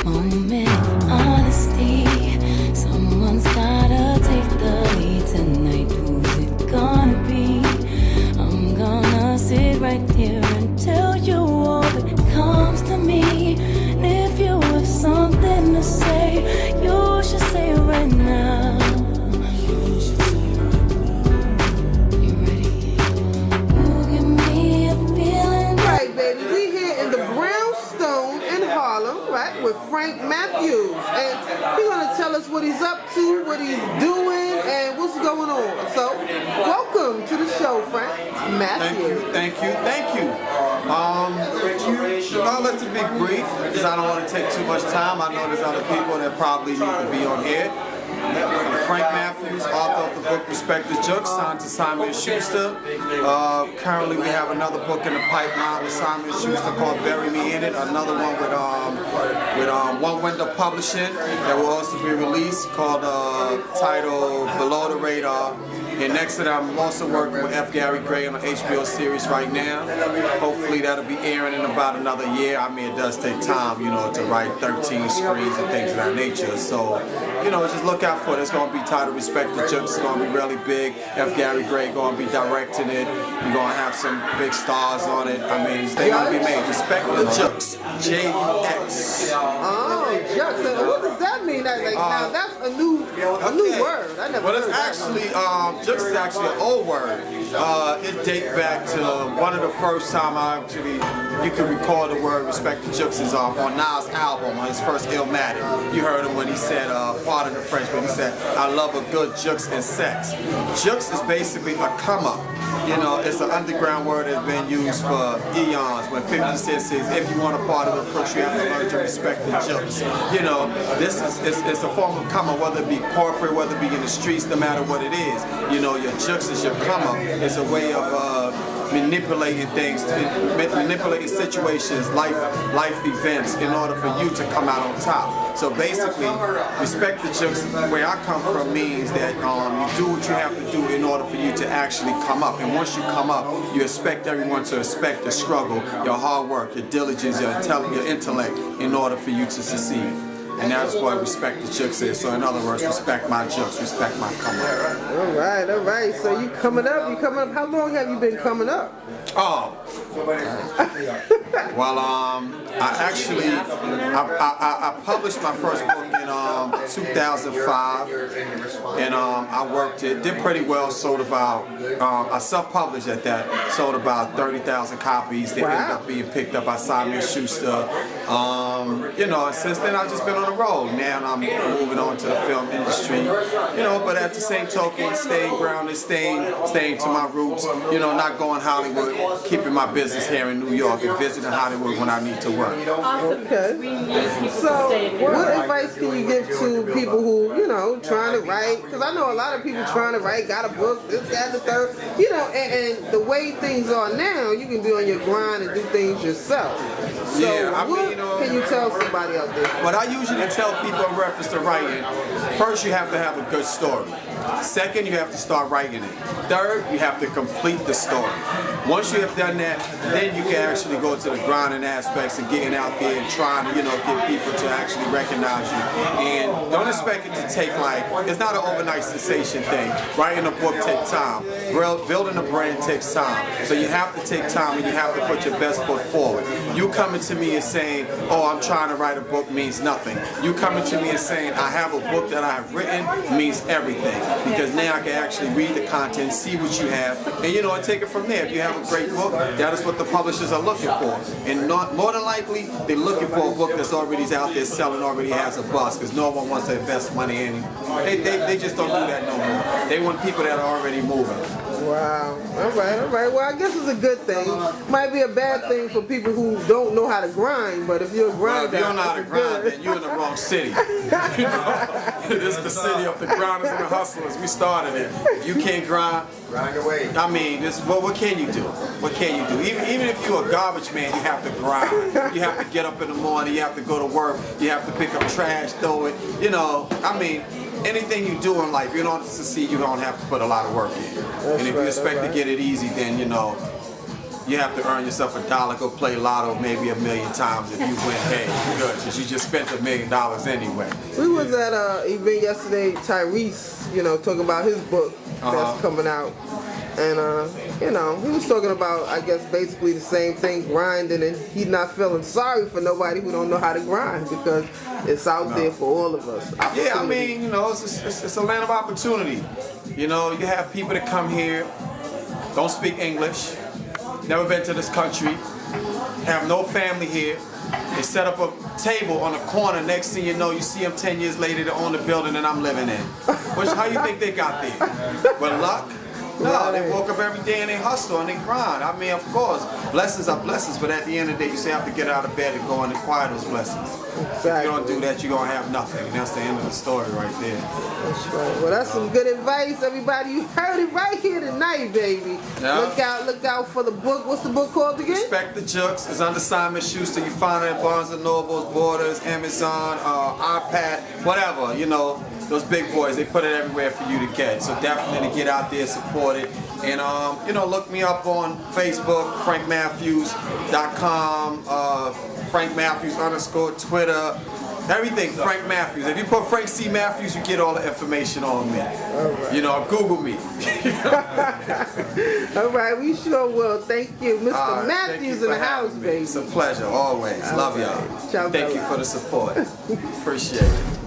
moment of honesty. Someone's gotta take the lead tonight. Who's it gonna be? I'm gonna sit right here and tell you all that comes to me. And if you have something to say, you should say it right now. You ready? You give me a feeling. Right, baby. We here in the Brownstone in Harlem, right, with Frank Matthews. And he's going to tell us what he's up to, what he's doing, and what's going on. So, welcome to the show, Frank Matthews. Thank you. I'll let it be brief because I don't want to take too much time. I know there's other people that probably need to be on here. I'm Frank Matthews, author of the book Respect the Jux, signed to Simon & Schuster. Currently we have another book in the pipeline with Simon & Schuster called Bury Me In It, another one with One Window Publishing that will also be released called titled Below the Radar. And next to that, I'm also working with F. Gary Gray on an HBO series right now. Hopefully that'll be airing in about another year. I mean, it does take time, to write 13 screens and things of that nature. So, just look out for it. It's going to be titled Respect the Jux. It's going to be really big. F. Gary Gray going to be directing it. We're going to have some big stars on it. I mean, they're going to be made. Respect the Jux. J-U-X. Oh, Jux. And what does that mean? Now, that's a new word. I never heard it's that actually, Jux is actually an old word. It dates back to one of the first time you can recall the word Respect the Jux is on Nas' album, on his first Illmatic. You heard him when he said, pardon the French, but he said, I love a good jux and sex. Jux is basically a come up. It's an underground word that's been used for eons. When 50 Cent says, if you want a part of the crooks, you have to learn to respect the jux. This is it's a form of come up, whether it be corporate, whether it be in the streets, no matter what it is. Your jux is your come up. It's a way of manipulating things, manipulating situations, life events in order for you to come out on top. So basically, respect the jux, where I come from, means that you do what you have to do in order for you to actually come up. And once you come up, you expect everyone to respect the struggle, your hard work, your diligence, your intellect in order for you to succeed. And that's what Respect the Jux is. So in other words, respect my jux, respect my come up. All right. So you coming up. How long have you been coming up? Oh. Well, I published my first book in 2005, and I worked it, did pretty well, sold about, I self-published at that, sold about 30,000 copies. They ended up being picked up by Simon & Schuster. And since then I've just been on the road. Now I'm moving on to the film industry, but at the same token, staying grounded, staying to my roots, not going Hollywood, keeping my business here in New York and visiting Hollywood when I need to work. Okay. So what advice can you give to people who, trying to write? Because I know a lot of people trying to write, got a book, this, that, the third, and the way things are now, you can be on your grind and do things yourself. So what can you tell somebody out there? What I usually tell people in reference to writing, first you have to have a good story. Second, you have to start writing it. Third, you have to complete the story. Once you have done that, then you can actually go to the grinding aspects and getting out there and trying to, get people to actually recognize you. And don't expect it to take it's not an overnight sensation thing. Writing a book takes time. Building a brand takes time. So you have to take time and you have to put your best foot forward. You coming to me and saying, oh, I'm trying to write a book means nothing. You coming to me and saying, I have a book that I have written means everything. Because now I can actually read the content, see what you have, and take it from there. If you have a great book, that is what the publishers are looking for. And more than likely, they're looking for a book that's already out there selling, already has a buzz, because no one wants to invest money in it. They just don't do that no more. They want people that are already moving. Wow. All right. Well, I guess it's a good thing. Might be a bad thing for people who don't know how to grind, but if you're a grinder, if you don't know how to grind, then you're in the wrong city. This is the city of the grinders and the hustlers. We started it. If you can't grind away. I mean, what can you do? What can you do? Even if you're a garbage man, you have to grind. You have to get up in the morning. You have to go to work. You have to pick up trash, throw it. Anything you do in life, in order to succeed, you don't have to put a lot of work in. And if you expect to get it easy, then you have to earn yourself $1. Go play lotto maybe 1,000,000 times. If you win, hey, good, because you just spent $1 million anyway. We was at an event yesterday, Tyrese, talking about his book that's coming out. And, he was talking about, I guess, basically the same thing, grinding, and he's not feeling sorry for nobody who don't know how to grind because it's out there for all of us. Yeah, I mean, it's a land of opportunity. You have people that come here, don't speak English, never been to this country, have no family here. They set up a table on the corner. Next thing you know, you see them 10 years later, they own the building that I'm living in. How you think they got there? With luck? No, they woke up every day and they hustle and they grind. I mean, of course, blessings are blessings, but at the end of the day, you still have to get out of bed and go and acquire those blessings. Exactly. If you don't do that, you're going to have nothing. And that's the end of the story right there. That's right. Well, that's some good advice, everybody. You heard it right here tonight, baby. Yeah. Look out for the book. What's the book called again? Respect the Jux. It's under Simon Schuster. You find it at Barnes & Noble, Borders, Amazon, iPad, whatever, Those big boys, they put it everywhere for you to get. So definitely get out there, support it. And, look me up on Facebook, frankmatthews.com, Frank Matthews _ Twitter, everything, Frank Matthews. If you put Frank C. Matthews, you get all the information on me. All right. Google me. All right, we sure will. Thank you. Mr. Matthews in the house, baby. It's a pleasure, always. Love y'all. Ciao, Thank you for the support. Appreciate it.